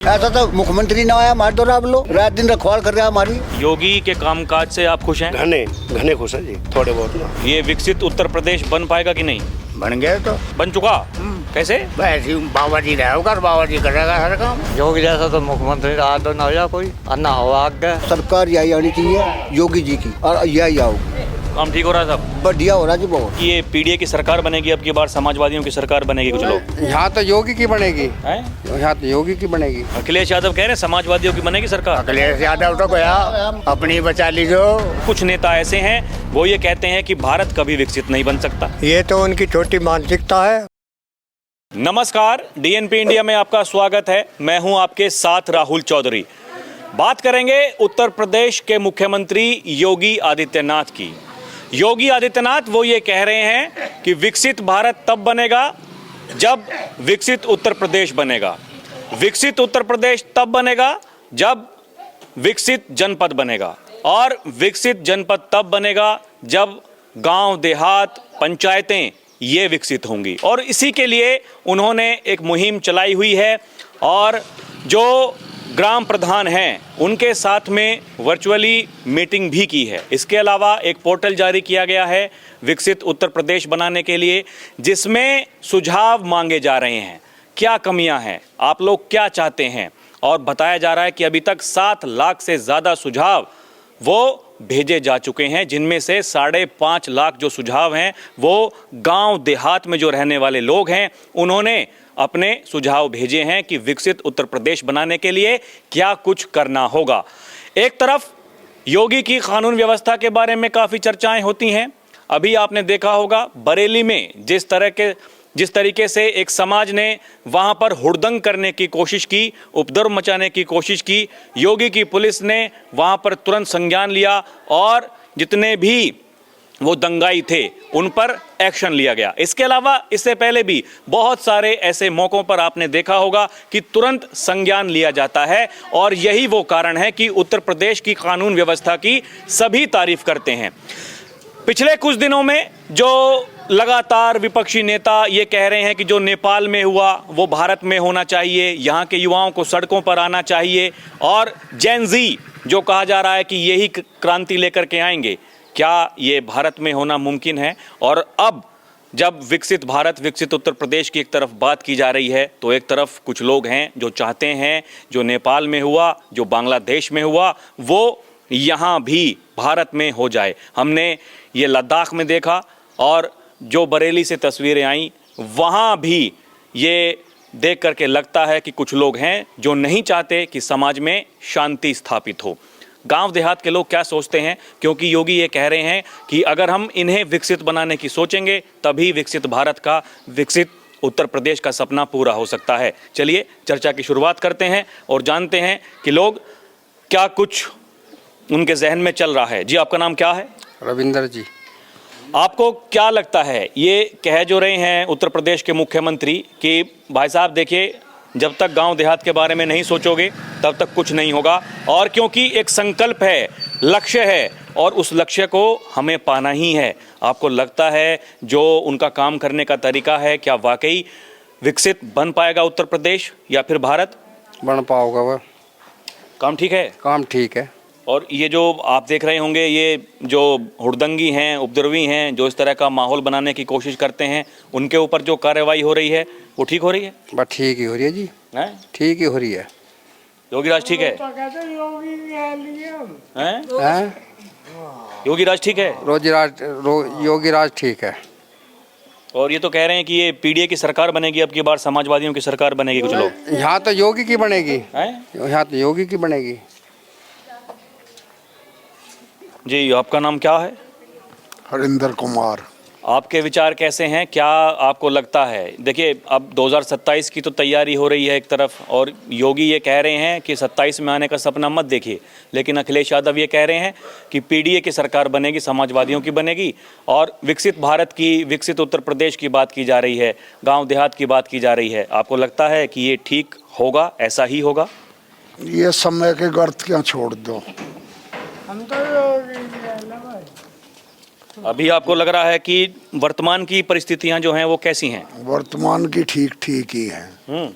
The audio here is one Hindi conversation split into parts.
ऐसा तो मुख्यमंत्री ना आया हमारे द्वारा, आप लोग रात दिन रखवाल कर रहा है हमारी। योगी के कामकाज से आप खुश हैं? घने घने खुश है जी, थोड़े बहुत ना। ये विकसित उत्तर प्रदेश बन पाएगा कि नहीं? बन गए तो बन चुका। कैसे? ऐसे बाबा जी रहेगा, बाबा जी करेगा हर काम। योगी जैसा तो मुख्यमंत्री रहा तो ना हो कोई, अन्ना हो आगे। सरकार यही आनी चाहिए योगी जी की, और यही आओ। काम ठीक हो रहा है सब? बढ़िया हो रहा जी बहुत। ये पीडीए की सरकार बनेगी, अब की बार समाजवादियों की सरकार बनेगी कुछ लोग यहाँ तो योगी की बनेगी, हैं? यहाँ तो योगी की बनेगी। अखिलेश यादव कह रहे हैं समाजवादियों की बनेगी सरकार। अखिलेश यादव तो गया, अपनी बचा लीजो। कुछ नेता ऐसे हैं वो ये कहते हैं कि भारत कभी विकसित नहीं बन सकता। ये तो उनकी छोटी मानसिकता है। नमस्कार, डीएनपी इंडिया में आपका स्वागत है। मैं हूं आपके साथ राहुल चौधरी। बात करेंगे उत्तर प्रदेश के मुख्यमंत्री योगी आदित्यनाथ की। योगी आदित्यनाथ वो ये कह रहे हैं कि विकसित भारत तब बनेगा जब विकसित उत्तर प्रदेश बनेगा। विकसित उत्तर प्रदेश तब बनेगा जब विकसित जनपद बनेगा, और विकसित जनपद तब बनेगा जब गांव देहात पंचायतें ये विकसित होंगी। और इसी के लिए उन्होंने एक मुहिम चलाई हुई है, और जो ग्राम प्रधान हैं उनके साथ में वर्चुअली मीटिंग भी की है। इसके अलावा एक पोर्टल जारी किया गया है विकसित उत्तर प्रदेश बनाने के लिए, जिसमें सुझाव मांगे जा रहे हैं। क्या कमियां हैं, आप लोग क्या चाहते हैं, और बताया जा रहा है कि अभी तक 7 लाख से ज़्यादा सुझाव वो भेजे जा चुके हैं, जिनमें से 5.5 लाख जो सुझाव हैं वो गांव देहात में जो रहने वाले लोग हैं उन्होंने अपने सुझाव भेजे हैं कि विकसित उत्तर प्रदेश बनाने के लिए क्या कुछ करना होगा। एक तरफ योगी की कानून व्यवस्था के बारे में काफ़ी चर्चाएं होती हैं। अभी आपने देखा होगा बरेली में जिस तरीके से एक समाज ने वहां पर हुड़दंग करने की कोशिश की, उपद्रव मचाने की कोशिश की, योगी की पुलिस ने वहां पर तुरंत संज्ञान लिया और जितने भी वो दंगाई थे उन पर एक्शन लिया गया। इसके अलावा इससे पहले भी बहुत सारे ऐसे मौकों पर आपने देखा होगा कि तुरंत संज्ञान लिया जाता है, और यही वो कारण है कि उत्तर प्रदेश की कानून व्यवस्था की सभी तारीफ करते हैं। पिछले कुछ दिनों में जो लगातार विपक्षी नेता ये कह रहे हैं कि जो नेपाल में हुआ वो भारत में होना चाहिए, यहाँ के युवाओं को सड़कों पर आना चाहिए, और जेन ज़ी जो कहा जा रहा है कि यही क्रांति लेकर के आएंगे, क्या ये भारत में होना मुमकिन है? और अब जब विकसित भारत, विकसित उत्तर प्रदेश की एक तरफ बात की जा रही है, तो एक तरफ कुछ लोग हैं जो चाहते हैं जो नेपाल में हुआ, जो बांग्लादेश में हुआ, वो यहाँ भी भारत में हो जाए। हमने ये लद्दाख में देखा, और जो बरेली से तस्वीरें आईं वहाँ भी ये देख करके लगता है कि कुछ लोग हैं जो नहीं चाहते कि समाज में शांति स्थापित हो। गांव देहात के लोग क्या सोचते हैं, क्योंकि योगी ये कह रहे हैं कि अगर हम इन्हें विकसित बनाने की सोचेंगे तभी विकसित भारत का, विकसित उत्तर प्रदेश का सपना पूरा हो सकता है। चलिए चर्चा की शुरुआत करते हैं और जानते हैं कि लोग क्या कुछ उनके जहन में चल रहा है। जी, आपका नाम क्या है? रविंदर जी। आपको क्या लगता है, ये कह जो रहे हैं उत्तर प्रदेश के मुख्यमंत्री कि भाई साहब देखिए, जब तक गांव देहात के बारे में नहीं सोचोगे तब तक कुछ नहीं होगा, और क्योंकि एक संकल्प है, लक्ष्य है, और उस लक्ष्य को हमें पाना ही है। आपको लगता है जो उनका काम करने का तरीका है, क्या वाकई विकसित बन पाएगा उत्तर प्रदेश या फिर भारत? बन पाओगा वह काम ठीक है? काम ठीक है। और ये जो आप देख रहे होंगे, ये जो हुड़दंगी हैं, उपद्रवी हैं, जो इस तरह का माहौल बनाने की कोशिश करते हैं, उनके ऊपर जो कार्रवाई हो रही है वो ठीक हो रही है? बस ठीक ही हो रही है जी, ठीक ही हो रही है। योगी राज ठीक है? हैं? योगी राज ठीक है? योगी राज ठीक है। और ये तो कह रहे हैं कि ये पीडीए की सरकार बनेगी, अब की बार समाजवादियों की सरकार बनेगी कुछ लोग। यहाँ तो योगी की बनेगी, हैं? यहाँ तो योगी की बनेगी। जी, आपका नाम क्या है? हरिंदर कुमार। आपके विचार कैसे हैं, क्या आपको लगता है? देखिए, अब 2027 की तो तैयारी हो रही है एक तरफ, और योगी ये कह रहे हैं कि 27 में आने का सपना मत देखिए, लेकिन अखिलेश यादव ये कह रहे हैं कि पीडीए की सरकार बनेगी, समाजवादियों की बनेगी, और विकसित भारत की, विकसित उत्तर प्रदेश की बात की जा रही है, गांव देहात की बात की जा रही है। आपको लगता है कि ये ठीक होगा, ऐसा ही होगा? ये समय के गर्त क्या छोड़ दो। अभी आपको लग रहा है कि वर्तमान की परिस्थितियां जो हैं वो कैसी हैं? वर्तमान की ठीक ठीक ही है।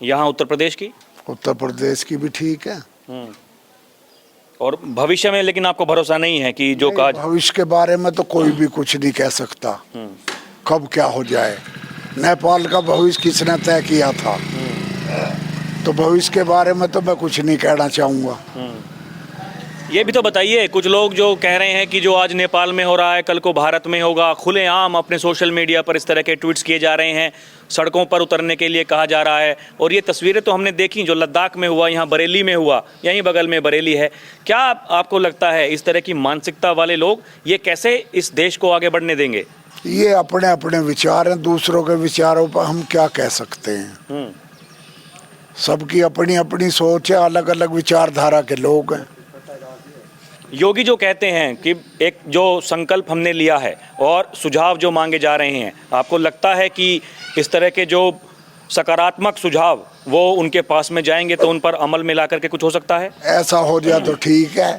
यहाँ उत्तर प्रदेश की? उत्तर प्रदेश की भी ठीक है। और भविष्य में लेकिन आपको भरोसा नहीं है कि जो कहा भविष्य के बारे में तो कोई भी कुछ नहीं कह सकता, कब क्या हो जाए। नेपाल का भविष्य किसने तय किया था, तो भविष्य के बारे में तो मैं कुछ नहीं कहना चाहूँगा। ये भी तो बताइए, कुछ लोग जो कह रहे हैं कि जो आज नेपाल में हो रहा है कल को भारत में होगा, खुलेआम अपने सोशल मीडिया पर इस तरह के ट्वीट्स किए जा रहे हैं, सड़कों पर उतरने के लिए कहा जा रहा है। और ये तस्वीरें तो हमने देखी जो लद्दाख में हुआ, यहाँ बरेली में हुआ, यहीं बगल में बरेली है। क्या आपको लगता है इस तरह की मानसिकता वाले लोग ये कैसे इस देश को आगे बढ़ने देंगे? ये अपने अपने विचार हैं, दूसरों के विचारों पर हम क्या कह सकते हैं। सबकी अपनी अपनी सोच है, अलग अलग विचारधारा के लोग हैं। योगी जो कहते हैं कि एक जो संकल्प हमने लिया है और सुझाव जो मांगे जा रहे हैं, आपको लगता है कि इस तरह के जो सकारात्मक सुझाव वो उनके पास में जाएंगे तो उन पर अमल में ला करके कुछ हो सकता है? ऐसा हो जाए तो ठीक है।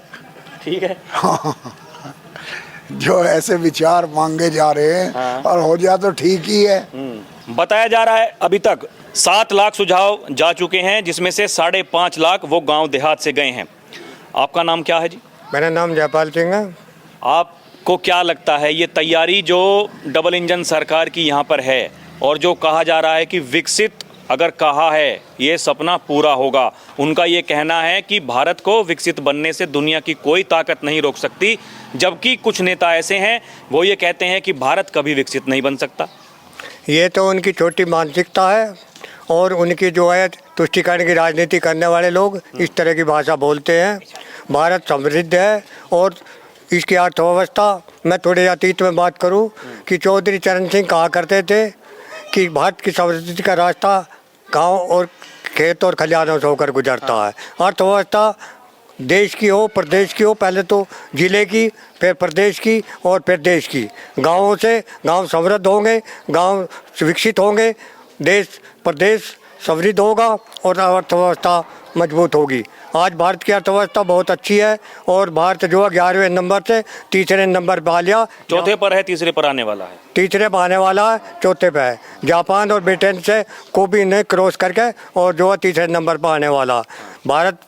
ठीक है। जो ऐसे विचार मांगे जा रहे हैं और हो जाए तो ठीक ही है। बताया जा रहा है अभी तक 7 लाख सुझाव जा चुके हैं, जिसमें से 5.5 लाख वो गांव देहात से गए हैं। आपका नाम क्या है जी? मेरा नाम जयपाल सिंह है। आपको क्या लगता है ये तैयारी जो डबल इंजन सरकार की यहाँ पर है और जो कहा जा रहा है कि विकसित अगर कहा है ये सपना पूरा होगा, उनका ये कहना है कि भारत को विकसित बनने से दुनिया की कोई ताकत नहीं रोक सकती, जबकि कुछ नेता ऐसे हैं वो ये कहते हैं कि भारत कभी विकसित नहीं बन सकता। ये तो उनकी छोटी मानसिकता है और उनकी जो है तुष्टीकरण की राजनीति करने वाले लोग इस तरह की भाषा बोलते हैं। भारत समृद्ध है और इसकी अर्थव्यवस्था, मैं थोड़े अतीत में बात करूं कि चौधरी चरण सिंह कहा करते थे कि भारत की समृद्धि का रास्ता गांव और खेत और खलिहानों से होकर गुजरता है। अर्थव्यवस्था देश की हो, प्रदेश की हो, पहले तो जिले की, फिर प्रदेश की और फिर देश की। गाँवों से गाँव समृद्ध होंगे, गाँव विकसित होंगे, देश प्रदेश समृद्ध होगा और अर्थव्यवस्था मजबूत होगी। आज भारत की अर्थव्यवस्था बहुत अच्छी है और भारत जो है 11वें नंबर से तीसरे नंबर पर आ लिया। चौथे पर है, तीसरे पर आने वाला है, तीसरे पर आने वाला है, चौथे पे है। जापान और ब्रिटेन से को भी ने क्रॉस करके और जो है तीसरे नंबर पर आने वाला। भारत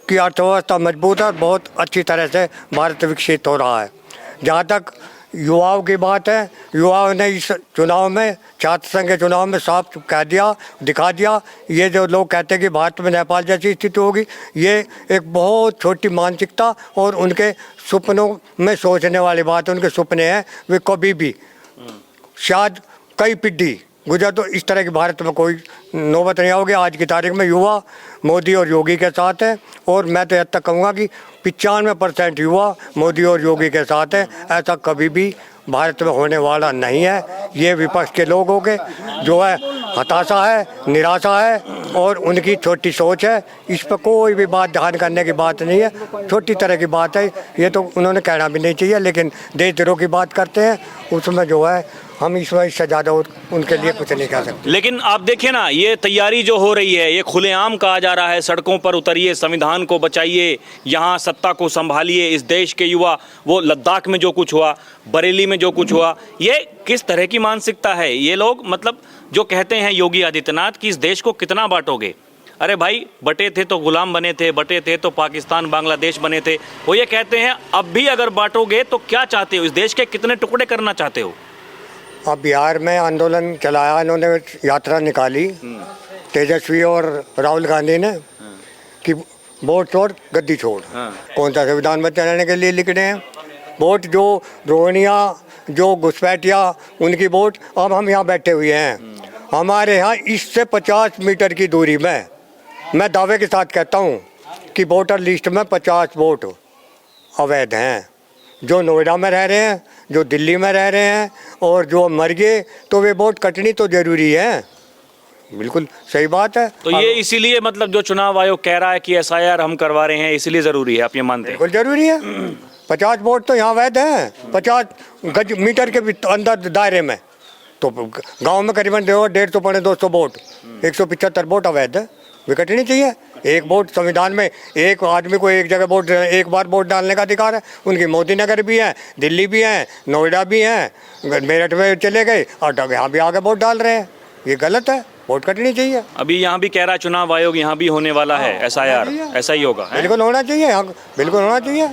की अर्थव्यवस्था मजबूत है, बहुत अच्छी तरह से भारत विकसित हो रहा है। जहाँ तक युवाओं की बात है, युवाओं ने इस चुनाव में, छात्र संघ के चुनाव में साफ कह दिया, दिखा दिया। ये जो लोग कहते हैं कि भारत में नेपाल जैसी स्थिति होगी, ये एक बहुत छोटी मानसिकता और उनके सपनों में सोचने वाली बात है। उनके सपने हैं वे कभी भी शायद कई पीढ़ी गुजर तो इस तरह की भारत में कोई नौबत नहीं आओगे। आज की तारीख में युवा मोदी और योगी के साथ है और मैं तो यह तक कहूँगा कि 95% युवा मोदी और योगी के साथ है। ऐसा कभी भी भारत में होने वाला नहीं है। ये विपक्ष के लोगों के जो है हताशा है, निराशा है और उनकी छोटी सोच है। इस पर कोई भी बात ध्यान करने की बात नहीं है, छोटी तरह की बात है। ये तो उन्होंने कहना भी नहीं चाहिए, लेकिन देशद्रोह की बात करते हैं, उसमें जो है हम इससे ज़्यादा उनके लिए कुछ नहीं कह सकते। लेकिन आप देखिए ना, ये तैयारी जो हो रही है, ये खुलेआम कहा जा रहा है सड़कों पर उतरिए, संविधान को बचाइए, यहाँ सत्ता को संभालिए। इस देश के युवा, वो लद्दाख में जो कुछ हुआ, बरेली में जो कुछ हुआ, ये किस तरह की मानसिकता है? ये लोग मतलब जो कहते हैं योगी आदित्यनाथ कि इस देश को कितना बांटोगे। अरे भाई, बटे थे तो गुलाम बने थे, बटे थे तो पाकिस्तान बांग्लादेश बने थे। वो ये कहते हैं अब भी अगर बांटोगे तो क्या चाहते हो, इस देश के कितने टुकड़े करना चाहते हो? अब बिहार में आंदोलन चलाया, इन्होंने यात्रा निकाली तेजस्वी और राहुल गांधी ने कि वोट छोड़ गद्दी छोड़। कौन सा संविधान में चलाने के लिए लिख रहे हैं? वोट जो रोहनिया, जो घुसपैठिया, उनकी वोट। अब हम यहाँ बैठे हुए हैं, हमारे यहाँ इससे 50 मीटर की दूरी में मैं दावे के साथ कहता हूँ कि वोटर लिस्ट में 50 वोट अवैध हैं। जो नोएडा में रह रहे हैं, जो दिल्ली में रह रहे हैं और जो मर गए, तो वे वोट कटनी तो जरूरी है। बिल्कुल सही बात है। तो ये इसीलिए मतलब जो चुनाव आयोग कह रहा है कि SIR हम करवा रहे हैं, इसीलिए जरूरी है, आप ये मानते हैं? बिल्कुल जरूरी है। 50 वोट तो यहाँ वैध हैं, 50 गज मीटर के अंदर दायरे में। तो गांव में करीबन 150 पौने 200 वोट, 175 वोट अवैध है, वे कटनी चाहिए। एक वोट संविधान में एक आदमी को एक जगह वोट, एक बार वोट डालने का अधिकार है। उनकी मोदी नगर भी है, दिल्ली भी है, नोएडा भी है, मेरठ में चले गए और यहाँ भी आगे वोट डाल रहे हैं। ये गलत है। वोट कटनी चाहिए। अभी यहाँ भी कह रहा चुनाव आयोग यहाँ भी होने वाला है, SIR ऐसा ही होगा है? बिल्कुल होना चाहिए, हाँ, बिल्कुल होना चाहिए,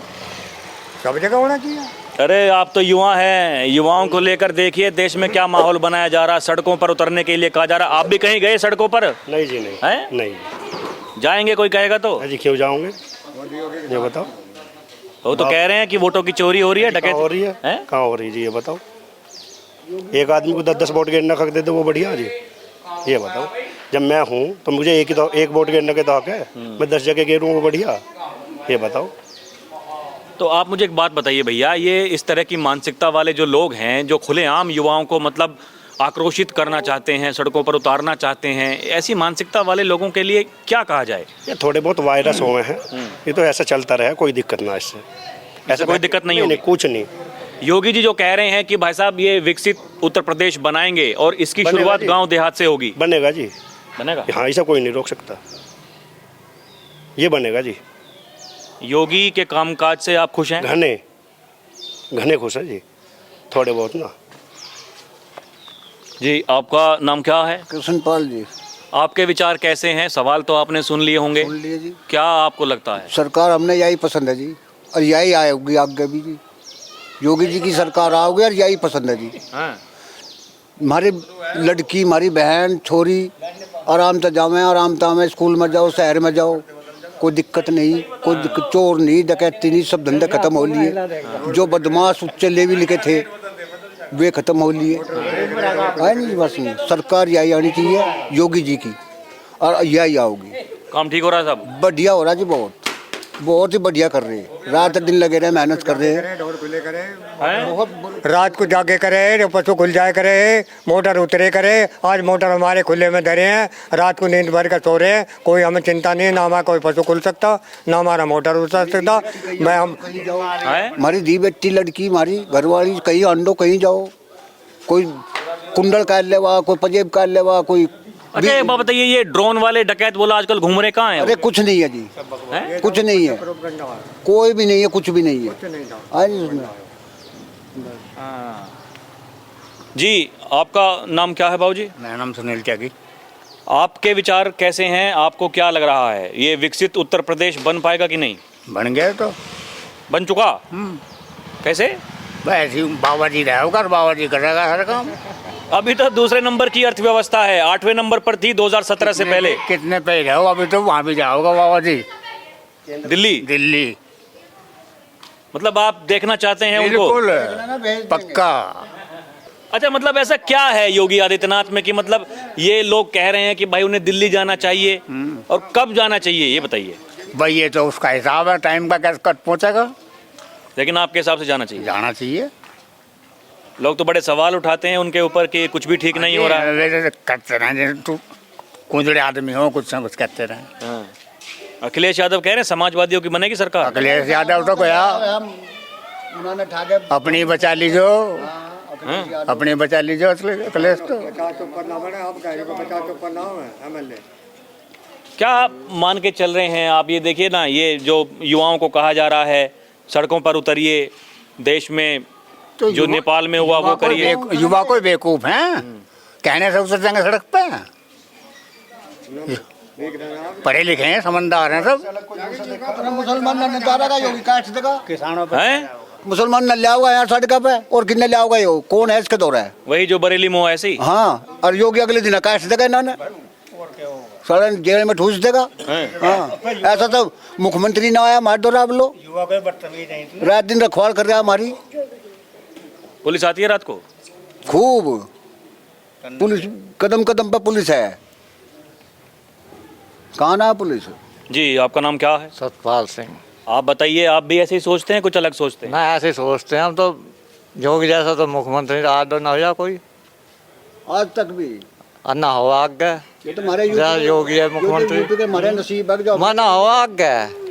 सब जगह होना चाहिए। अरे आप तो युवा हैं, युवाओं को लेकर देखिए देश में क्या माहौल बनाया जा रहा है, सड़कों पर उतरने के लिए कहा जा रहा है। आप भी कहीं गए सड़कों पर? नहीं जी नहीं हैं? नहीं जाएंगे कोई कहेगा तो? जी क्यों जाओगे ये बताओ। वो तो कह रहे हैं कि वोटों की चोरी हो रही है, कहाँ डकैती हो रही है? हैं? कहाँ हो रही है जी ये बताओ। एक आदमी को 10-10 वोट गिरना खक दे दो वो बढ़िया जी, ये बताओ। जब मैं हूँ तो मुझे एक वोट गिरने के तो हक है, मैं 10 जगह गिरूँ वो बढ़िया, ये बताओ। तो आप मुझे एक बात बताइए भैया, ये इस तरह की मानसिकता वाले जो लोग हैं, जो खुलेआम युवाओं को मतलब आक्रोशित करना चाहते हैं, सड़कों पर उतारना चाहते हैं, ऐसी मानसिकता वाले लोगों के लिए क्या कहा जाए? ये थोड़े बहुत वायरस हुए हैं, ये तो ऐसा चलता रहा, कोई दिक्कत ना इससे, ऐसा कोई दिक्कत नहीं होगी? कुछ नहीं। योगी जी जो कह रहे हैं कि भाई साहब ये विकसित उत्तर प्रदेश बनाएंगे और इसकी बनेगा शुरुआत जी। गांव देहात से होगी, बनेगा जी, बनेगा? हाँ ऐसा कोई नहीं रोक सकता, ये बनेगा जी। योगी के कामकाज से आप खुश हैं? घने घने खुश है जी, थोड़े बहुत ना। जी आपका नाम क्या है? कृष्णपाल जी। आपके विचार कैसे हैं? सवाल तो आपने सुन लिए होंगे, सुन लिए जी। क्या आपको लगता है? सरकार हमने यही पसंद है जी, और यही आएगी आगे भी जी। योगी जी की सरकार आओगी और यही पसंद है जी। हाँ। हमारी लड़की, हमारी बहन, छोरी आराम से जावे, आराम से आवे, स्कूल में जाओ, शहर में जाओ, कोई दिक्कत नहीं, कोई दिक्कत, चोर नहीं, डकैती नहीं, सब धंधे खत्म हो लिए। जो बदमाश उच्च लेवल के थे वे खत्म हो लिए, है नहीं? बस नहीं, सरकार यही आनी चाहिए योगी जी की, और यही आओगी। काम ठीक हो रहा है सब? बढ़िया हो रहा जी, बहुत ही बढ़िया कर रहे हैं, रात दिन लगे रहे, मेहनत कर रहे हैं। रात को जाके करे, पशु खुल जाए करे, मोटर उतरे करे। आज मोटर हमारे खुले में धरे हैं, रात को नींद भर कर सो रहे हैं, कोई हमें चिंता नहीं, ना हमारा कोई पशु खुल सकता, ना हमारा मोटर उतर सकता। मैं हम हमारी दी बेटी लड़की, हमारी घरवाली, कहीं अंडो, कहीं जाओ, कोई कुंडल काट लेवा, कोई पंजेब काट लेवा, कोई। अच्छा एक बात बताइए, ये ड्रोन वाले डकैत बोला आजकल घूम रहे, कहाँ हैं? अरे कुछ नहीं है जी, हैं? कुछ नहीं है, कोई भी नहीं है, कुछ भी नहीं है। आए नहीं उसमें। जी आपका नाम क्या है बाबूजी? मेरा नाम सुनील त्यागी। आपके विचार कैसे हैं? आपको क्या लग रहा है, ये विकसित उत्तर प्रदेश बन पाएगा कि नहीं? बन गए तो बन चुका? कैसे? बस बाबा जी रहे होगा, बाबा जी करेगा हर काम। अभी तो दूसरे नंबर की अर्थव्यवस्था है, 8वें नंबर पर थी 2017 से पहले। कितने पे रहो, अभी तो वहाँ भी जाओगा बाबा जी, दिल्ली? दिल्ली। मतलब आप देखना चाहते हैं उनको? बिल्कुल पक्का। अच्छा मतलब ऐसा क्या है योगी आदित्यनाथ में कि मतलब ये लोग कह रहे हैं कि भाई उन्हें दिल्ली जाना चाहिए, और कब जाना चाहिए ये बताइए। भाई ये तो उसका हिसाब है, टाइम का कैसे कट पहुँचेगा। लेकिन आपके हिसाब से जाना चाहिए? जाना चाहिए। लोग तो बड़े सवाल उठाते हैं उनके ऊपर कि कुछ भी ठीक नहीं हो रहा है। करते रहे, तू कुंजड़े आदमी हो, कुछ न कुछ करते रहे। हाँ। अखिलेश यादव कह रहे हैं समाजवादियों की बनेगी सरकार। अखिलेश यादव तो गया, उन्होंने ठाके अपनी बचा लीजो, अपनी बचा लीजो अखिलेश तो। क्या आप मान के चल रहे हैं आप? ये देखिए ना, ये जो युवाओं को कहा जा रहा है सड़कों पर उतरिए, देश में तो जो नेपाल में हुआ वो करिए। युवा कोई बेवकूफ हैं, कहने से उतर जाएंगे सड़क पे। पढ़े लिखे हैं, समझदार हैं सब। मुसलमान ने नजारा का योगी काट देगा, किसानों पे हैं? मुसलमान न ले आओगा यहाँ सड़क पे, और कितने ले आओगा? यो कौन है इसके दौरा है? वही जो बरेली में हुआ ऐसे ही। हाँ, और योगी अगले दिन काट देगा इन्होंने, सारा जेल में ठूस देगा। हाँ, ऐसा तो मुख्यमंत्री ना आया हमारे दौरा, आप लो रात दिन रखवाल कर रहा है हमारी। पुलिस आती है रात को? खूब पुलिस, कदम कदम पे पुलिस है। कहाँ ना है पुलिस? जी आपका नाम क्या है? सतपाल सिंह। आप बताइए, आप भी ऐसे ही सोचते हैं कुछ अलग सोचते हैं? ना ऐसे सोचते हैं हम तो, जोगी जैसा तो मुख्यमंत्री आज ना हो जा कोई, आज तक भी और ना हो आगे। ये तो हमारे जहाँ योगी है मुख्यमंत्री, यूपी के हमारे नसीब है, जो मना हो आगे।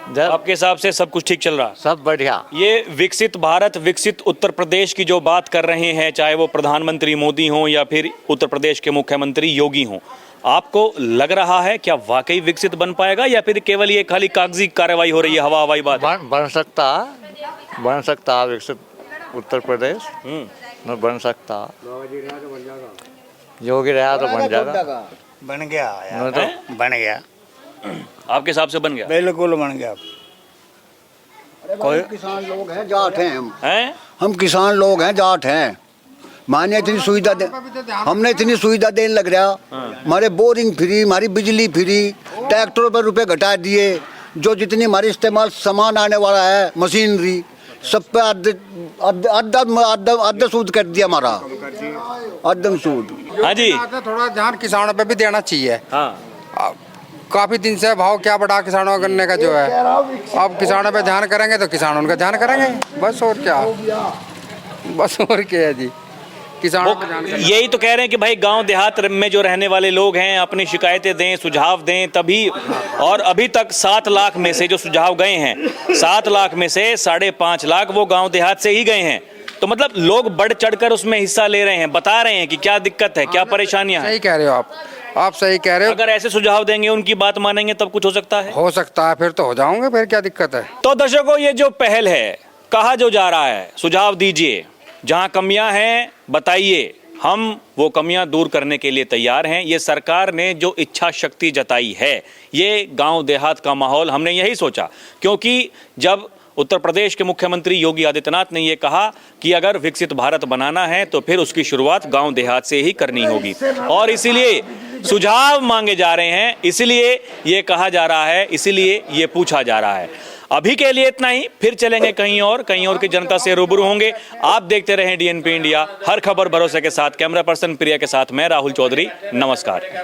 जब आपके हिसाब से सब कुछ ठीक चल रहा? सब बढ़िया। ये विकसित भारत, विकसित उत्तर प्रदेश की जो बात कर रहे हैं, चाहे वो प्रधानमंत्री मोदी हों या फिर उत्तर प्रदेश के मुख्यमंत्री योगी हों, आपको लग रहा है क्या वाकई विकसित बन पाएगा, या फिर केवल ये खाली कागजी कार्रवाई हो रही है, हवा हवाई बात? बन सकता है विकसित उत्तर प्रदेश, न बन सकता। योगी रहा तो बन जाएगा। बन गया नहीं तो बन गया, आपके हिसाब से बन गया बिल्कुल बन गया। कोई किसान लोग हैं, जाट हैं हैं? हम किसान लोग हैं, जाट हैं। माने इतनी सुविधा दे, हमने इतनी सुविधा देने लग रहा, हमारे बोरिंग फ्री, हमारी बिजली फ्री, ट्रैक्टरों पर रुपए घटा दिए, जो जितनी हमारी इस्तेमाल सामान आने वाला है, मशीनरी, सब पे अद्धा सूद कर दिया हमारा, अद्दम सूद। हाँ जी। थोड़ा ध्यान किसानों पे भी देना चाहिए। हाँ काफी दिन से भाव क्या बढ़ा किसानों करने का जो है, अब किसानों पे ध्यान करेंगे तो किसान उनका ध्यान करेंगे, बस और क्या, बस और क्या है जी, किसानों पे ध्यान करेंगे। यही तो कह रहे हैं कि भाई गांव देहात में जो रहने वाले लोग हैं अपनी शिकायतें दें, सुझाव दें, तभी। और अभी तक 7 लाख में से जो सुझाव गए हैं, 7 लाख में से 5.5 लाख वो गांव देहात से ही गए हैं। तो मतलब लोग बढ़ चढ़कर उसमें हिस्सा ले रहे हैं, बता रहे हैं कि क्या दिक्कत है, क्या परेशानियां हैं। सही कह रहे हो आप सही कह रहे हो। अगर ऐसे सुझाव देंगे, उनकी बात मानेंगे, तब कुछ हो सकता है। हो सकता है, फिर तो हो जाओगे, फिर क्या दिक्कत है। तो दर्शकों, ये जो पहल है, कहा जो जा रहा है, सुझाव दीजिए, जहां कमियां हैं बताइए, हम वो कमियां दूर करने के लिए तैयार हैं। ये सरकार ने जो इच्छा शक्ति जताई है, ये गांव देहात का माहौल, हमने यही सोचा, क्योंकि जब उत्तर प्रदेश के मुख्यमंत्री योगी आदित्यनाथ ने ये कहा कि अगर विकसित भारत बनाना है तो फिर उसकी शुरुआत गांव देहात से ही करनी होगी, और इसीलिए सुझाव मांगे जा रहे हैं, इसीलिए ये कहा जा रहा है, इसीलिए ये पूछा जा रहा है। अभी के लिए इतना ही, फिर चलेंगे कहीं और की जनता से रूबरू होंगे। आप देखते रहें DNP इंडिया, हर खबर भरोसे के साथ। कैमरा पर्सन प्रिया के साथ मैं राहुल चौधरी, नमस्कार।